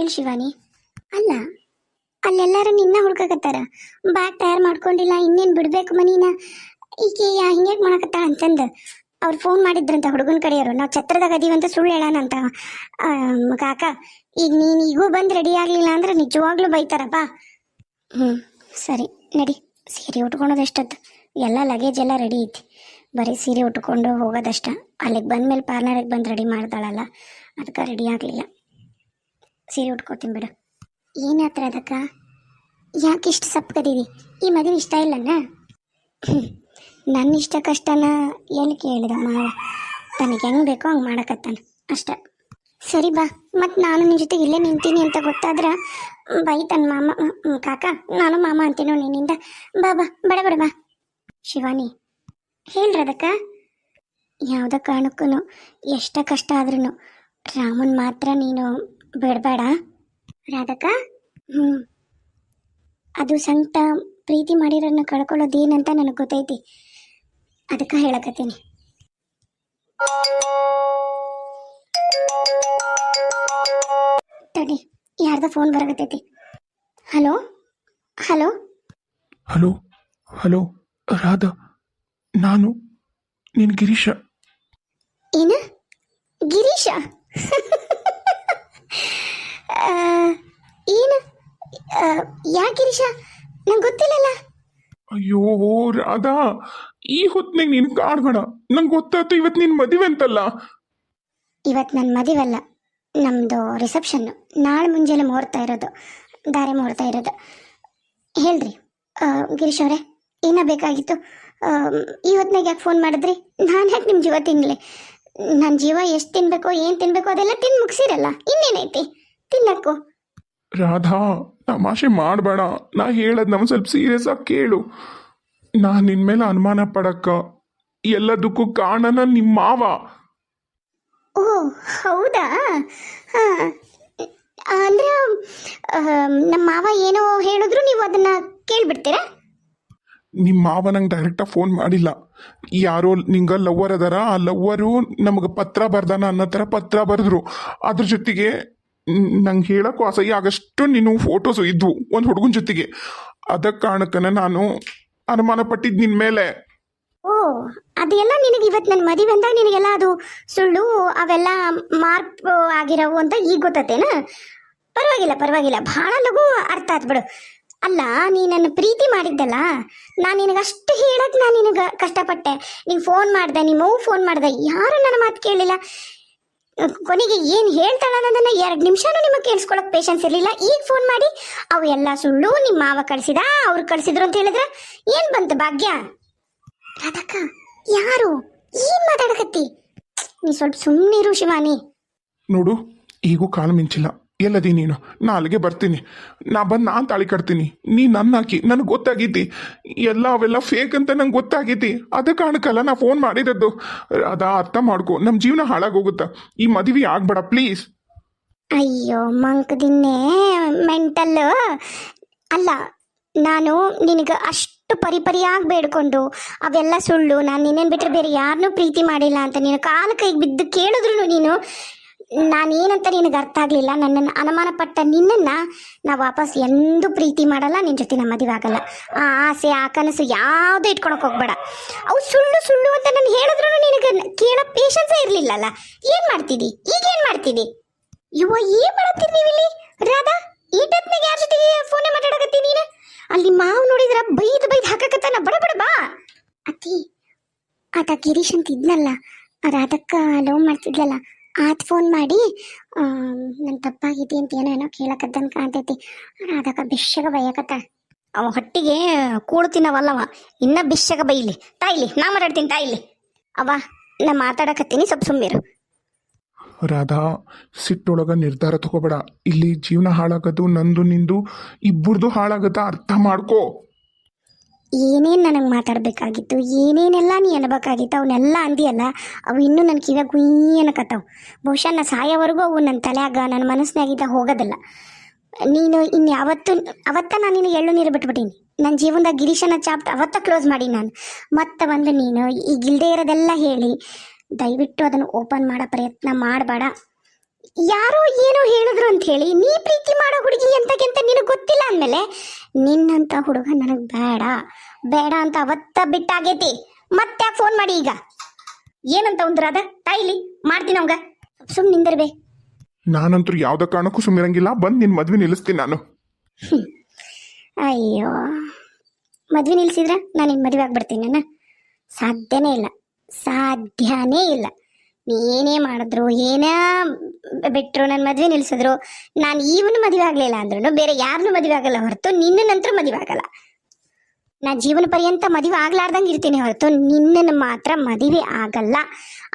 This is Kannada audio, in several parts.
ಹೇಳಿ ಶಿವಾನಿ. ಅಲ್ಲ, ಅಲ್ಲೆಲ್ಲರೂ ನಿನ್ನ ಹುಡ್ಕಕತ್ತಾರ. ಬ್ಯಾಗ್ ತಯಾರು ಮಾಡ್ಕೊಂಡಿಲ್ಲ, ಇನ್ನೇನು ಬಿಡ್ಬೇಕು ಮನೀನ, ಈಕೆ ಹಿಂಗ್ಯಾಕೆ ಮಾಡಕತ್ತಾಳ ಅಂತಂದು ಅವ್ರು ಫೋನ್ ಮಾಡಿದ್ರಂತ ಹುಡುಗನ ಕಡೆಯವರು. ನಾವು ಛತ್ರದಾಗ ಅದೀವಂತ ಸುಳ್ಳು ಹೇಳೋಣಂತ ಕಾಕ. ಈಗ ನೀನು ಈಗೂ ಬಂದು ರೆಡಿ ಆಗಲಿಲ್ಲ ಅಂದ್ರೆ ನಿಜವಾಗ್ಲೂ ಬೈತಾರಪ್ಪ. ಸರಿ ನಡಿ, ಸೀರೆ ಉಟ್ಕೊಳೋದು ಎಷ್ಟೊತ್ತು, ಎಲ್ಲ ಲಗೇಜ್ ಎಲ್ಲ ರೆಡಿ ಐತಿ, ಬರೀ ಸೀರೆ ಉಟ್ಕೊಂಡು ಹೋಗೋದಷ್ಟ. ಅಲ್ಲಿಗೆ ಬಂದಮೇಲೆ ಪಾರ್ಲರಿಗೆ ಬಂದು ರೆಡಿ ಮಾಡ್ತಾಳಲ್ಲ, ಅದಕ್ಕೆ ರೆಡಿ ಆಗಲಿಲ್ಲ. ಸೀರೆ ಉಟ್ಕೋತೀನಿ ಬಿಡು. ಏನಾತ್ರ ಅದಕ್ಕೆ, ಯಾಕೆ ಇಷ್ಟು ಸಪ್ಪಗದೀವಿ? ಈ ಮದುವೆ ಇಷ್ಟ ಇಲ್ಲನ? ನನ್ನ ಇಷ್ಟ ಕಷ್ಟನ ಎಲ್ಲಿ ಕೇಳಿದ ಮಾವ, ತನಗೆ ಹೆಂಗೆ ಬೇಕೋ ಹಂಗೆ ಮಾಡಕತ್ತಾನ ಅಷ್ಟೆ. ಸರಿ ಬಾ, ಮತ್ತು ನಾನು ನಿನ್ನ ಜೊತೆಗೆ ಇಲ್ಲೇ ನಿಂತೀನಿ ಅಂತ ಗೊತ್ತಾದ್ರೆ ಬೈತಾನ ಮಾಮ. ಕಾಕ, ನಾನು ಮಾಮ ಅಂತೀನೋ ನಿನ್ನಿಂದ. ಬಾ ಬಾ, ಬಡ ಬಡ ಬಾ. ಶಿವಾನಿ, ಹೇಳ್ರಿ ಅದಕ್ಕೆ. ಯಾವುದೇ ಕಾರಣಕ್ಕೂ ಎಷ್ಟ ಕಷ್ಟ ಆದ್ರೂ ರಾಮನ್ ಮಾತ್ರ ನೀನು ಬಿಡಬೇಡ ರಾಧಕ್ಕ. ಅದು ಸಂಕಟ, ಪ್ರೀತಿ ಮಾಡಿರೋನ್ನ ಕಳ್ಕೊಳ್ಳೋದೇನಂತ ನನಗೆ ಗೊತ್ತೈತಿ, ಅದಕ್ಕೆ ಹೇಳಕತ್ತೀನಿ. ತಡಿ, ಯಾರ್ದ ಫೋನ್ ಬರಕತ್ತೈತಿ. Hello hello hello hello Radha, ನಾನು ನೀನು ಗಿರೀಶ. ಏನು ಗಿರೀಶ? ಏನು ಯಾ ಗಿರೀಶ? ನಂಗೆ ಗೊತ್ತಿಲ್ಲಲ್ಲ. ಅಯ್ಯೋ ರಾಧಾ, ಈ ಹೊತ್ತಿನಾಗ ನೀನು ಕಾಡ್ಬೇಡ. ನಂಗೆ ಗೊತ್ತಾಯ್ತು ಇವತ್ತು ನಿನ್ನ ಮದುವೆ ಅಂತಲ್ಲ. ಇವತ್ತು ನನ್ನ ಮದುವೆಲ್ಲ, ನಮ್ಮದು ರಿಸೆಪ್ಷನ್ನು. ನಾಳೆ ಮುಂಜಾನೆ ಮುಹೂರ್ತ ಇರೋದು, ದಾರೆ ಮುಹೂರ್ತ ಇರೋದು. ಹೇಳ್ರಿ ಗಿರೀಶ್ ಅವರೇ, ಏನ ಬೇಕಾಗಿತ್ತು? ಈ ಹೊತ್ತಿನಾಗ ಯಾಕೆ ಫೋನ್ ಮಾಡಿದ್ರಿ? ನಾನು ಯಾಕೆ ನಿಮ್ಮ ಜೀವ ತಿನ್ನಲಿ? ನನ್ನ ಜೀವ ಎಷ್ಟು ತಿನ್ಬೇಕೋ, ಏನು ತಿನ್ಬೇಕೋ ಅದೆಲ್ಲ ತಿಂದು ಮುಗಿಸಿರಲ್ಲ, ಇನ್ನೇನೈತಿ ತಿನ್ನಕ್ಕು? ರಾಧಾ, ತಮಾಷೆ ಮಾಡಬೇಡ. ನಾ ಹೇಳೋದು ನಮ್ಮ ಸ್ವಲ್ಪ ಸೀರಿಯಸ್ ಆಗಿ ಕೇಳು. ನಾನು ನಿನ್ನ ಮೇಲೆ ಅನುಮಾನ ಪಡಕ್ಕ ಎಲ್ಲದಕ್ಕೂ ಕಾರಣನ ನಿಮ್ಮ ಮಾವ. ಓ ಹೌದಾ? ಹಾಂ, ಅಂದರೆ ನಮ್ಮ ಮಾವ ಏನೋ ಹೇಳಿದ್ರು ನೀವು ಅದನ್ನು ಕೇಳಿಬಿಡ್ತೀರಾ? ನಿಮ್ಮ ಮಾವ ನಂಗೆ ಡೈರೆಕ್ಟಾಗಿ ಫೋನ್ ಮಾಡಿಲ್ಲ. ಯಾರೋ ನಿಂಗೆ ಲವ್ವರ್ ಅದಾರ, ಆ ಲವ್ವರು ನಮಗೆ ಪತ್ರ ಬರ್ದಾನ ಅನ್ನೋ ಥರ ಪತ್ರ ಬರೆದ್ರು. ಅದ್ರ ಜೊತೆಗೆ ನಂಗೆ ಹೇಳೋಕ್ಕೂ ಅಸಹ್ಯ ಆಗಷ್ಟು ನೀನು ಫೋಟೋಸು ಇದ್ವು ಒಂದು ಹುಡುಗನ ಜೊತೆಗೆ. ಅದಕ್ಕೆ ಕಾರಣಕ್ಕನ ನಾನು ಅನುಮಾನ ಪಟ್ಟಿದ್ದು ನಿನ್ನ ಮೇಲೆ. ಓ, ಅದೆಲ್ಲ ನಿನಗೆ ಇವತ್ತು ನನ್ನ ಮದುವೆ ಅಂದಾಗ ನಿನಗೆಲ್ಲ ಅದು ಸುಳ್ಳು ಅವೆಲ್ಲ ಮಾರ್ಕ್ ಆಗಿರೋವು ಅಂತ ಈಗ ಗೊತ್ತೇನ? ಪರವಾಗಿಲ್ಲ ಪರವಾಗಿಲ್ಲ, ಭಾಳ ಲಘು ಅರ್ಥ ಆಯ್ತು ಬಿಡು. ಅಲ್ಲ, ನೀ ನನ್ನ ಪ್ರೀತಿ ಮಾಡಿದ್ದಲ್ಲ, ನಾನು ನಿನಗಷ್ಟು ಹೇಳಕ್ಕೆ ನಾನು ನಿನಗೆ ಕಷ್ಟಪಟ್ಟೆ. ನೀನು ಫೋನ್ ಮಾಡಿದೆ, ನಿಮ್ಮವು ಫೋನ್ ಮಾಡಿದೆ, ಯಾರು ನನ್ನ ಮಾತು ಕೇಳಿಲ್ಲ. ಕೊನೆಗೆ ಏನು ಹೇಳ್ತಾಳೆ ಅನ್ನೋದನ್ನು 2 ನಿಮಿಷನೂ ನಿಮಗೆ ಕೇಳಿಸ್ಕೊಳಕ್ಕೆ ಪೇಷನ್ಸ್ ಇರಲಿಲ್ಲ. ಈಗ ಫೋನ್ ಮಾಡಿ ಅವು ಎಲ್ಲ ಸುಳ್ಳು, ನಿಮ್ಮ ಮಾವ ಕಳಿಸಿದ, ಅವ್ರು ಕಳಿಸಿದ್ರು ಅಂತ ಹೇಳಿದ್ರೆ ಏನು ಬಂತು ಭಾಗ್ಯ? ರಾಧಕ್ಕ, ಯಾರು ಏನು ಮಾತಾಡಕತ್ತಿ? ನೀ ಸ್ವಲ್ಪ ಸುಮ್ಮನಿರು ಶಿವಾನಿ. ನೋಡು, ಈಗೂ ಕಾಲು ಮಿಂಚಿಲ್ಲ. ಎಲ್ಲದಿ ನೀನು? ನಾ ಅಲ್ಲಿಗೆ ಬರ್ತೀನಿ. ನಾ ಬಂದು ನಾನು ತಾಳಿ ಕಟ್ತೀನಿ. ನೀ ನನ್ನ ಹಾಕಿ, ನನಗೆ ಗೊತ್ತಾಗೈತಿ ಎಲ್ಲ ಅವೆಲ್ಲ ಫೇಕ್ ಅಂತ ನಂಗೆ ಗೊತ್ತಾಗೈತಿ. ಅದ ಕಾರಣಕ್ಕಲ್ಲ ನಾ ಫೋನ್ ಮಾಡಿರೋದು. ಅದ ಅರ್ಥ ಮಾಡ್ಕೊ, ನಮ್ಮ ಜೀವನ ಹಾಳಾಗೋಗುತ್ತಾ. ಈ ಮದುವೆ ಆಗ್ಬೇಡ ಪ್ಲೀಸ್. ಅಯ್ಯೋ ಮಂಕದಿನ್ನೇ ಮೆಂಟಲ್. ಅಲ್ಲ, ನಾನು ನಿನಗೆ ಅಷ್ಟು ಪರಿಪರಿಯಾಗಿ ಬೇಡ್ಕೊಂಡು ಅವೆಲ್ಲ ಸುಳ್ಳು, ನಾನು ನಿನ್ನೇನು ಬಿಟ್ಟರೆ ಬೇರೆ ಯಾರನ್ನೂ ಪ್ರೀತಿ ಮಾಡಿಲ್ಲ ಅಂತ ನೀನು ಕಾಲ ಕೈಗೆ ಬಿದ್ದು ಕೇಳಿದ್ರು ನೀನು ನಾನೇನಂತ ನಿನಗೆ ಅರ್ಥ ಆಗಲಿಲ್ಲ. ನನ್ನನ್ನು ಅನುಮಾನ ಪಟ್ಟ ನಿನ್ನನ್ನು ನಾ ವಾಪಸ್ ಎಂದೂ ಪ್ರೀತಿ ಮಾಡಲ್ಲ, ನಿನ್ನ ಜೊತೆ ನಮ್ಮ ಮದುವೆ ಆಗಲ್ಲ. ಆ ಆಸೆ, ಆ ಕನಸು ಯಾವುದೂ ಇಟ್ಕೊಳಕ್ಕೆ ಹೋಗ್ಬೇಡ. ಅವು ಸುಳ್ಳು ಸುಳ್ಳು ಅಂತ ನಾನು ಹೇಳಿದ್ರು ನಿನಗೆ ಕೇಳೋ ಪೇಷನ್ಸೇ ಇರಲಿಲ್ಲಲ್ಲ. ಏನು ಮಾಡ್ತಿದ್ದಿ? ಈಗೇನು ಮಾಡ್ತಿದ್ದಿ? ಇವ ಏನು ಮಾಡತ್ತೀರಿ ನೀವು ಇಲ್ಲಿ? ರಾಧಾ, ಈ ಟೈಪ್ನಾಗ ಯಾರ ಜೊತೆಗೆ ಫೋನೇ ಮಾತಾಡಕತ್ತಿ ನೀನು? ಅಲ್ಲಿ ಮಾವು ನೋಡಿದ್ರ ಬೈದು ಹಾಕಕತ್ತಾನ. ಬಡ ಬಡ ಬಾ. ಅತ್ತಿ, ಆತ ಗಿರೀಶ್ ಅಂತ ಇದ್ನಲ್ಲ, ರಾಧಕ್ಕ ಲವ್ ಮಾಡ್ತಿದ್ಲಲ್ಲ, ಆತ ಫೋನ್ ಮಾಡಿ ನನ್ನ ತಪ್ಪಾಗಿದೆ ಅಂತ ಏನೋ ಕೇಳಕತ್ತಂತ ಕಾಣ್ತೈತಿ. ರಾಧಕ್ಕ ಬಿಶ್ಶಗ ಬೈಯಕತ್ತ. ಅವ ಹೊಟ್ಟಿಗೆ ಕೂಳು ತಿನ್ನವಲ್ಲವ, ಇನ್ನ ಬಿಶ್ಶಗ ಬೈಲಿ. ತಾಯಿಲಿ, ನಾ ಮಾತಾಡ್ತೀನಿ ತಾಯಿಲಿ. ಅವ ನಾ ಮಾತಾಡಕತ್ತೀನಿ, ಸ್ವಲ್ಪ ಸುಮ್ಮಿರು. ರಾಧಾ, ಸಿಟ್ಟೊಳಗ ನಿರ್ಧಾರ ತಗೋಬೇಡ. ಇಲ್ಲಿ ಜೀವನ ಹಾಳಾಗೋದು ನಂದು ನಿಂದು ಇಬ್ಬರದು ಹಾಳಾಗತ್ತ, ಅರ್ಥ ಮಾಡ್ಕೋ. ಏನೇನು ನನಗೆ ಮಾತಾಡಬೇಕಾಗಿತ್ತು, ಏನೇನೆಲ್ಲ ನೀ ಅನ್ಬೇಕಾಗಿತ್ತು, ಅವನ್ನೆಲ್ಲ ಅಂದಿಯಲ್ಲ, ಅವು ಇನ್ನೂ ನನ್ನ ಕಿವ್ಯಾಗ ಗುಯ್ ಅನ್ನಕತ್ತಾವ. ಬಹುಶಃ ನಾ ಸಾಯೋವರೆಗೂ ಅವು ನನ್ನ ತಲೆಯಾಗ, ನನ್ನ ಮನಸ್ಸಿನಾಗಿದ್ದ ಹೋಗೋದಿಲ್ಲ. ನೀನು ಇನ್ಯಾವತ್ತು ಅವತ್ತ ನಾನು ನಿನಗೆ ಎಳ್ಳು ನೀರು ಬಿಟ್ಬಿಟ್ಟೀನಿ. ನನ್ನ ಜೀವನದಾಗ ಗಿರೀಶನ ಚಾಪ್ಟರ್ ಅವತ್ತ ಕ್ಲೋಸ್ ಮಾಡಿ ನಾನು. ಮತ್ತೆ ಬಂದು ನೀನು ಈಗ ಇಲ್ಲದೆ ಇರೋದೆಲ್ಲ ಹೇಳಿ, ದಯವಿಟ್ಟು ಅದನ್ನು ಓಪನ್ ಮಾಡೋ ಪ್ರಯತ್ನ ಮಾಡಬೇಡ. ಯಾರೋ ಏನೋ ಹೇಳಿದ್ರು ಅಂತ ಹೇಳಿ ನೀ ಪ್ರೀತಿ ಮಾಡೋ ಹುಡುಗಿ ಎಂತಕ್ಕೆಂತ ನಿನಗೆ ಗೊತ್ತಿಲ್ಲ ಅಂದಮೇಲೆ ನಿನ್ನಂತ ಹುಡುಗ ನನಗೆ ಬೇಡ ಬೇಡ ಅಂತ ಅವತ್ತ ಬಿಟ್ಟಾಗೈತಿ. ಮತ್ತೆ ಫೋನ್ ಮಾಡಿ ಈಗ ಏನಂತ ಒಂದ್ರಾದ ತಾಯಿಲಿ ಮಾಡ್ತೀನಿ ಅವಂಗ ಸುಮ್ ನಿಂದಿರ್ಬೇ. ನಾನಂತೂ ಯಾವ್ದೇ ಕಾರಣಕ್ಕೂ ಸುಮ್ಮಿರಂಗಿಲ್ಲ. ಬಂದು ನಿನ್ನ ಮದ್ವೆ ನಿಲ್ಲಿಸ್ತೀನಿ ನಾನು. ಅಯ್ಯೋ, ಮದ್ವೆ ನಿಲ್ಸಿದ್ರೆ ನಾನು ನಿನ್ನ ಮದುವೆ ಆಗ್ಬಿಡ್ತೀನಿ. ನಾನು ಸಾಧ್ಯನೇ ಇಲ್ಲ, ಸಾಧ್ಯನೇ ಇಲ್ಲ. ನೀ ಏನೇ ಮಾಡಿದ್ರು ಏನೇ ಬಿಟ್ಟರು ನನ್ನ ಮದುವೆ ನಿಲ್ಸಿದ್ರು ನಾನು ಇವನು ಮದುವೆ ಆಗಲಿಲ್ಲ ಅಂದ್ರೂ ಬೇರೆ ಯಾರನ್ನೂ ಮದುವೆ ಆಗಲ್ಲ ಹೊರತು ನಿನ್ನ ನಂತರ ಮದುವೆ ಆಗಲ್ಲ. ನಾ ಜೀವನ ಪರ್ಯಂತ ಮದುವೆ ಆಗ್ಲಾರ್ದಂಗೆ ಇರ್ತೀನಿ ಹೊರತು ನಿನ್ನನ್ನು ಮಾತ್ರ ಮದುವೆ ಆಗಲ್ಲ.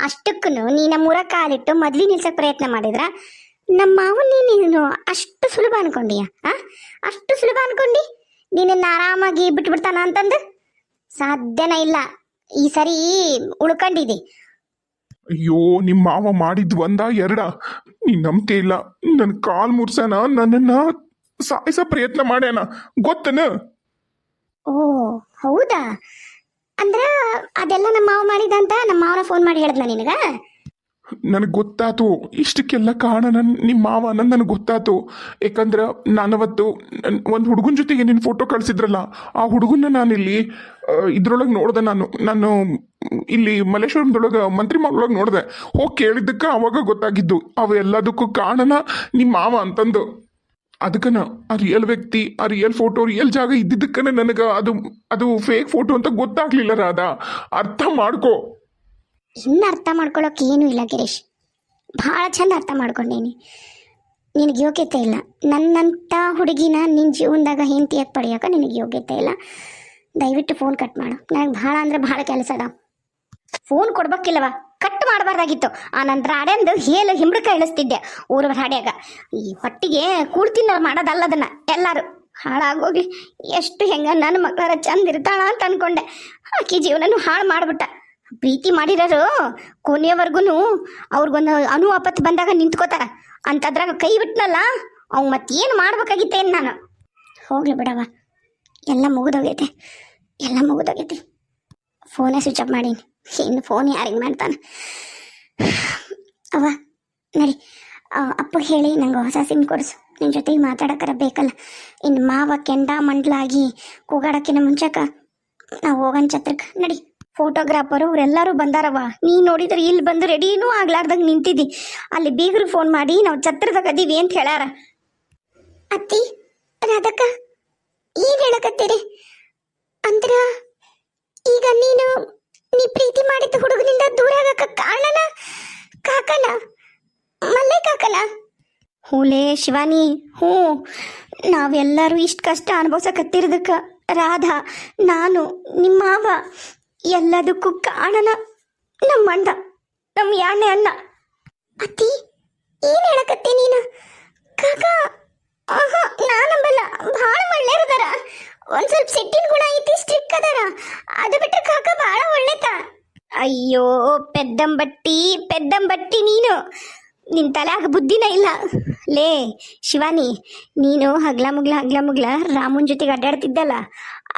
ಅಷ್ಟಕ್ಕೂ ನೀ ನಮ್ಮೂರ ಕಾಲಿಟ್ಟು ಮದ್ವೆ ನಿಲ್ಸಕ್ಕೆ ಪ್ರಯತ್ನ ಮಾಡಿದ್ರ ನಮ್ಮ ಮಾವನ್ ನೀನು ಅಷ್ಟು ಸುಲಭ ಅನ್ಕೊಂಡಿಯ? ಅಷ್ಟು ಸುಲಭ ಅನ್ಕೊಂಡಿ ನೀನನ್ನು ಆರಾಮಾಗಿ ಬಿಟ್ಬಿಡ್ತಾನ ಅಂತಂದು? ಸಾಧ್ಯನೇ ಇಲ್ಲ. ಈ ಸರಿ ಉಳ್ಕೊಂಡಿದ್ದಿ. ಅಯ್ಯೋ, ನಿಮ್ಮ ಮಾವ ಮಾಡಿದ್ ಒಂದ ಎರಡ? ನೀನ್ ನಂಬ್ತೇ ಇಲ್ಲ. ನನ್ನ ಕಾಲ್ ಮುರ್ಸನ ನನ್ನನ್ನ ಸಾಯಿಸೋ ಪ್ರಯತ್ನ ಮಾಡ್ಯಾನ, ಗೊತ್ತನ? ಓ ಹೌದಾ? ಅಂದ್ರ ಅದೆಲ್ಲ ನಮ್ಮ ಮಾವ ಮಾಡಿದಂತ ನಮ್ಮ ಮಾವನ ಫೋನ್ ಮಾಡಿ ಹೇಳ್ದ ನಿನಗ? ನನಗೆ ಗೊತ್ತಾತು. ಇಷ್ಟಕ್ಕೆಲ್ಲ ಕಾರಣ ನಿಮ್ಮ ಮಾವ ಅನ್ನೋದು ನನಗೆ ಗೊತ್ತಾತು. ಯಾಕಂದ್ರೆ ನಾನವತ್ತು ಒಂದು ಹುಡುಗನ ಜೊತೆಗೆ ನಿನ್ನ ಫೋಟೋ ಕಳಿಸಿದ್ರಲ್ಲ, ಆ ಹುಡುಗನ್ನ ನಾನಿಲ್ಲಿ ಇದ್ರೊಳಗೆ ನೋಡ್ದೆ. ನಾನು ಇಲ್ಲಿ ಮಲ್ಲೇಶ್ವರಂದೊಳಗೆ ಮಂತ್ರಿ ಮಗಳೊಳಗೆ ನೋಡಿದೆ. ಹೋಗಿ ಕೇಳಿದ್ದಕ್ಕೆ ಅವಾಗ ಗೊತ್ತಾಗಿದ್ದು ಅವೆಲ್ಲದಕ್ಕೂ ಕಾರಣ ನಿಮ್ಮ ಮಾವ ಅಂತಂದು. ಅದಕ್ಕನ ಆ ರಿಯಲ್ ವ್ಯಕ್ತಿ, ಆ ರಿಯಲ್ ಫೋಟೋ, ರಿಯಲ್ ಜಾಗ ಇದ್ದಿದ್ದಕ್ಕನ ನನಗೆ ಅದು ಫೇಕ್ ಫೋಟೋ ಅಂತ ಗೊತ್ತಾಗ್ಲಿಲ್ಲ. ರಾಧಾ, ಅರ್ಥ ಮಾಡ್ಕೋ. ಇನ್ನು ಅರ್ಥ ಮಾಡ್ಕೊಳ್ಳೋಕೆ ಏನೂ ಇಲ್ಲ ಗಿರೀಶ್, ಭಾಳ ಚಂದ ಅರ್ಥ ಮಾಡ್ಕೊಂಡೇನಿ. ನಿನಗೆ ಯೋಗ್ಯತೆ ಇಲ್ಲ. ನನ್ನಂಥ ಹುಡುಗಿನ ನಿನ್ನ ಜೀವನದಾಗ ಹೆಂಡತಿಯಾಗಿ ಪಡೆಯೋಕೆ ನಿನಗೆ ಯೋಗ್ಯತೆ ಇಲ್ಲ. ದಯವಿಟ್ಟು ಫೋನ್ ಕಟ್ ಮಾಡು. ನನಗೆ ಭಾಳ ಅಂದರೆ ಭಾಳ ಕೆಲಸ ಅದ. ಫೋನ್ ಕೊಡ್ಬೇಕಿಲ್ಲವ, ಕಟ್ ಮಾಡಬಾರ್ದಾಗಿತ್ತು. ಆ ನನ್ನ ರಾಡ್ಯಂದು ಹೇಳು ಹಿಂಬಳಕ ಇಳಿಸ್ತಿದ್ದೆ ಊರ ರಾಡ್ಯಾಗ. ಈ ಹೊಟ್ಟಿಗೆ ಕೂಡ್ತಿನ ಮಾಡೋದಲ್ಲ ಅದನ್ನು. ಎಲ್ಲರೂ ಹಾಳಾಗೋಗ್ಲಿ, ಎಷ್ಟು ಹೆಂಗ ನನ್ನ ಮಕ್ಕಳರ ಚಂದ ಇರ್ತಾಳ ಅಂತ ಅನ್ಕೊಂಡೆ. ಆಕಿ ಜೀವನನು ಹಾಳು ಮಾಡಿಬಿಟ್ಟ. ಪ್ರೀತಿ ಮಾಡಿರೋರು ಕೊನೆಯವರೆಗೂ ಅವ್ರಿಗೊಂದು ಆಪತ್ತು ಬಂದಾಗ ನಿಂತ್ಕೋತಾರ. ಅಂತದ್ರಾಗ ಕೈ ಬಿಟ್ನಲ್ಲ, ಅವ್ ಮತ್ತೇನು ಮಾಡ್ಬೇಕಾಗಿತ್ತೇನು ನಾನು? ಹೋಗ್ಲಿ ಬಿಡವ, ಎಲ್ಲ ಮುಗಿದೋಗೈತೆ, ಎಲ್ಲ ಮುಗಿದೋಗೈತಿ. ಫೋನೇ ಸ್ವಿಚ್ ಆಫ್ ಮಾಡೀನಿ. ಇನ್ನು ಫೋನ್ ಯಾರಿಗೆ ಮಾಡ್ತಾನೆ? ಅವ್ವ ನಡಿ, ಅಪ್ಪಗೆ ಹೇಳಿ ನಂಗೆ ಹೊಸ ಸಿಮ್ ಕೊಡಿಸು. ನಿನ್ನ ಜೊತೆಗೆ ಮಾತಾಡೋಕ್ಕಾರ ಬೇಕಲ್ಲ. ಇನ್ನು ಮಾವ ಕೆಂಡ ಮಂಡ್ಲಾಗಿ ಕೂಗಾಡೋಕ್ಕಿಂತ ಮುಂಚೆಕ ನಾವು ಹೋಗೋಣ ಛತ್ರಕ್ಕೆ. ನಡಿ. ಫೋಟೋಗ್ರಾಫರು ಅವರೆಲ್ಲರೂ ಬಂದಾರವ. ನೀ ನೋಡಿದ್ರೆ ಇಲ್ಲಿ ಬಂದು ರೆಡಿನೂ ಆಗ್ಲಾರ್ದಾಗ ನಿಂತಿದ್ದಿ. ಅಲ್ಲಿ ಬೀಗ್ರಿಗೆ ಫೋನ್ ಮಾಡಿ ನಾವು ಛತ್ರದಾಗ ಅದೀವಿ ಅಂತ ಹೇಳ್ಯಾರ. ಅತ್ತಿ, ರಾಧಕ್ಕ, ಏನು ಹೇಳಕತ್ತೀರಿ? ಅಂದ್ರ ಈಗ ನೀ ಪ್ರೀತಿ ಮಾಡಿದ ಹುಡುಗನಿಂದ ದೂರ ಆಗಕ್ಕ ಕಾರಣನ ಕಾಕನ, ಮಲ್ಲೆ ಕಾಕನ? ಹೂಲೇ ಶಿವಾನಿ, ಹ್ಞೂ. ನಾವೆಲ್ಲರೂ ಇಷ್ಟು ಕಷ್ಟ ಅನುಭವಿಸಕತ್ತಿರೋದಕ್ಕೆ ರಾಧಾ, ನಾನು, ನಿಮ್ಮ ಮಾವ, ಎಲ್ಲದಕ್ಕೂ ಕಾರಣ ನಮ್ಮ ಅಣ್ಣ, ನಮ್ಮ ಯಾಣೆ ಅಣ್ಣ. ಅತ್ತಿ, ಏನು ಹೇಳಕತ್ತಿ ನೀನು? ಕಾಕ ನಾನಂಬಲ್ಲ, ಭಾಳ ಒಳ್ಳೆಯದಾರ. ಒಂದು ಸ್ವಲ್ಪ ಸಿಟ್ಟಿನ ಗುಣ ಐತಿ, ಸ್ಟ್ರಿಕ್ ಅದಾರ. ಅದು ಬಿಟ್ಟರೆ ಕಾಕ ಭಾಳ ಒಳ್ಳೆತ. ಅಯ್ಯೋ ಪೆದ್ದಂಬಟ್ಟಿ ನೀನು. ನಿನ್ನ ತಲೆಯಾಗ ಬುದ್ಧಿನ ಇಲ್ಲ. ಲೇ ಶಿವಾನಿ, ನೀನು ಹಗ್ಲ ಮುಗ್ಲ ರಾಮುನ್ ಜೊತೆಗೆ ಅಡ್ಡಾಡ್ತಿದ್ದಲ್ಲ,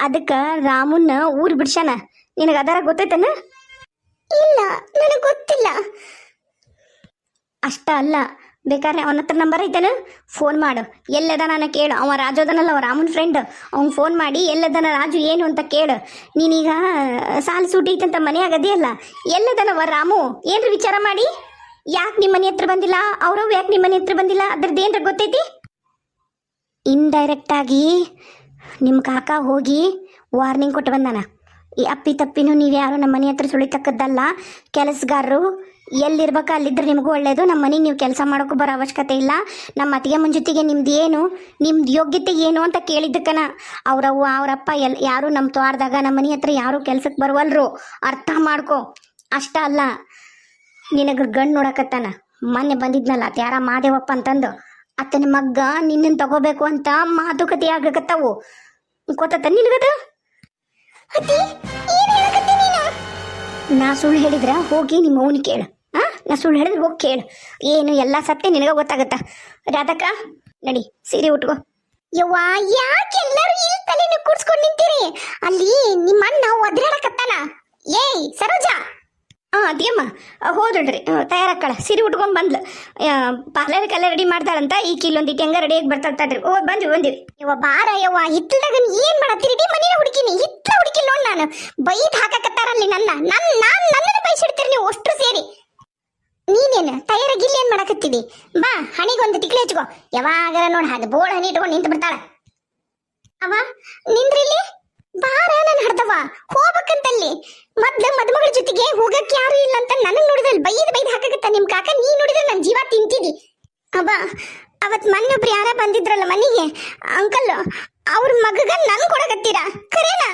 ಅದಕ್ಕೆ ರಾಮುನ್ನ ಊರು ಬಿಡ್ಸ್ಯಾನ. ನಿನಗೆ ಅದರ ಗೊತ್ತೈತನ? ಇಲ್ಲ, ನನಗೆ ಗೊತ್ತಿಲ್ಲ. ಅಷ್ಟ ಅಲ್ಲ, ಬೇಕಾದ್ರೆ ಅವನ ಹತ್ರ ನಂಬರ್ ಐತೇನು? ಫೋನ್ ಮಾಡು. ಎಲ್ಲದ ನಾನು ಕೇಳು. ಅವ ರಾಜು ಅದನಲ್ಲ, ಅವ ರಾಮನ್ ಫ್ರೆಂಡ್. ಅವ್ನು ಫೋನ್ ಮಾಡಿ ಎಲ್ಲದನ ರಾಜು ಏನು ಅಂತ ಕೇಳು. ನೀನೀಗ ಸಾಲು ಸೂಟಿ ಐತಂತ ಮನೆ ಆಗದಿಯಲ್ಲ, ಎಲ್ಲದನವ ರಾಮು? ಏನ್ರ ವಿಚಾರ ಮಾಡಿ. ಯಾಕೆ ನಿಮ್ಮ ಮನೆ ಹತ್ರ ಬಂದಿಲ್ಲ ಅವರು? ಯಾಕೆ ನಿಮ್ಮ ಮನೆ ಹತ್ರ ಬಂದಿಲ್ಲ? ಅದ್ರದ್ದು ಏನ್ರ ಗೊತ್ತೈತಿ? ಇಂಡೈರೆಕ್ಟಾಗಿ ನಿಮ್ಮ ಕಾಕ ಹೋಗಿ ವಾರ್ನಿಂಗ್ ಕೊಟ್ಟು ಬಂದಾನ. ಈ ಅಪ್ಪಿ ತಪ್ಪಿನೂ ನೀವು ಯಾರು ನಮ್ಮ ಮನೆ ಹತ್ರ ಸುಳಿತಕ್ಕದ್ದಲ್ಲ. ಕೆಲಸಗಾರರು ಎಲ್ಲಿರ್ಬೇಕು ಅಲ್ಲಿದ್ರೆ ನಿಮಗೂ ಒಳ್ಳೇದು. ನಮ್ಮ ಮನೆಗೆ ನೀವು ಕೆಲಸ ಮಾಡೋಕ್ಕೂ ಬರೋ ಅವಶ್ಯಕತೆ ಇಲ್ಲ. ನಮ್ಮ ಅತ್ತಿಗೆ ಮುಂಜೊತೆಗೆ ನಿಮ್ದು ಯೋಗ್ಯತೆ ಏನು ಅಂತ ಕೇಳಿದ್ದಕ್ಕನ ಅವ್ರವ್ವ ಅವರಪ್ಪ ಯಾರು ನಮ್ಮ ತೋಟದಾಗ ನಮ್ಮ ಮನೆ ಹತ್ರ ಯಾರು ಕೆಲ್ಸಕ್ಕೆ ಬರುವಲ್ರು. ಅರ್ಥ ಮಾಡ್ಕೊ. ಅಷ್ಟ ಅಲ್ಲ, ನಿನಗೆ ಗಂಡು ನೋಡಕತ್ತಾನ. ಮೊನ್ನೆ ಬಂದಿದ್ನಲ್ಲ ಅತ್ತ ಯಾರ ಮಾದೇವಪ್ಪ ಅಂತಂದು, ಅತ್ತನ ಮಗ್ಗ ನಿನ್ನನ್ನು ತಗೋಬೇಕು ಅಂತ ಮಾತುಕತೆ ಆಗಕತ್ತಾವು. ಗೊತ್ತ ನಿನಗದ? ನಾ ಸುಳ್ಳು ಹೇಳಿದ್ರ ಹೋಗಿ ನಿಮ್ಮ ಅವನು ಕೇಳು. ನಾ ಸುಳ್ಳು ಹೇಳಿದ್ರೆ ಹೋಗಿ ಕೇಳು. ಏನು ಎಲ್ಲ ಸತ್ಯ ನಿನಗ ಗೊತ್ತಾಗತ್ತ. ರಾಧಕ್ಕ, ನಡಿ, ಸೀರೆ ಉಟ್ಕೋ. ಯವ್ವ, ಯಾಕೆಲ್ಲರೂ ಇಲ್ಲಿ ತಲೆನ ಕೂಡ್ಸ್ಕೊಂಡು ನಿಂತೀರಿ? ಅಲ್ಲಿ ನಿಮ್ಮ ಅಣ್ಣ ಒದ್ರಾಡಕತ್ತಾನ. ಏಯ್ ಸರೋಜಾ, ಅದಿಯಮ್ಮ ಹೋದ್ರಿ ತಯಾರಾಕ್ಕಳ ಸೀರೆ ಉಟ್ಕೊಂಡ್ ಬಂದ್ಲು ಪಾರ್ಲರ್ಗೆಲ್ಲ ರೆಡಿ ಮಾಡ್ತಾಳಂತ ಈಗ ಇಲ್ಲೊಂದಿಟ್ಟು ಹೆಂಗ ರೆಡಿಯಾಗಿ ಬರ್ತಾಳ್ರಿ ಬಂದ್ವಿ ಯವ್ವ ಬಾರ ಯವ್ವ ಹಿತ್ತಲ್ದಾಗ ಏನ್ ಮಾಡತ್ತೀರಿ ಇಡೀ ಮನೇನ ಹುಡುಕಿನಿ ಹಿತ್ತಲ ಹುಡುಕಿಲ್ಲ ನೋಡ್ ನಾನು ಬೈದ್ ಹಾಕಕತ್ತಾರಲ್ಲಿ ನನ್ನನ್ನು ಬೈಸಿಡ್ತೀರಿ ನೀವು ಅಷ್ಟು ಸೇರಿ ನೀನೇನು ತಯಾರಾಗಿ ಇಲ್ಲಿ ಏನ್ ಮಾಡಕತ್ತೀವಿ ಬಾ ಹಣಿಗೊಂದು ಟಿಕ್ಲೆ ಹಚ್ಕೋ ಯಾವಾಗಾರ ನೋಡ್ ಹಾಗೆ ಬೋಳ್ ಹನಿ ಇಟ್ಕೊಂಡು ನಿಂತು ಬಿಡ್ತಾಳ ಅವ ನಿಂದ್ರಿಲ್ಲಿ ಬಾರ ನನ್ ಹಡ್ದವ ಹೋಗ್ಬೇಕಂತಲ್ಲಿ ಮದುಮಗಳ ಜೊತೆಗೆ ಹೋಗಕ್ ಯಾರು ಇಲ್ಲ ಅಂತ ನನಗ್ ನೋಡಿದ್ರಲ್ಲಿ ಬೈದ್ ಹಾಕಕತ್ತ ನಿಮ್ ಕಾಕ ನೀ ನೋಡಿದ್ರೆ ನನ್ ಜೀವ ತಿಂತಿದಿ ಅವ ಅವತ್ ಮೊನ್ನೊಬ್ರು ಯಾರ ಬಂದಿದ್ರಲ್ಲ ಮನೆಗೆ ಅಂಕಲ್ ಅವ್ರ ಮಗಗ ನನ್ ಕೊಡಕತ್ತೀರಾ ಖರೇನಾ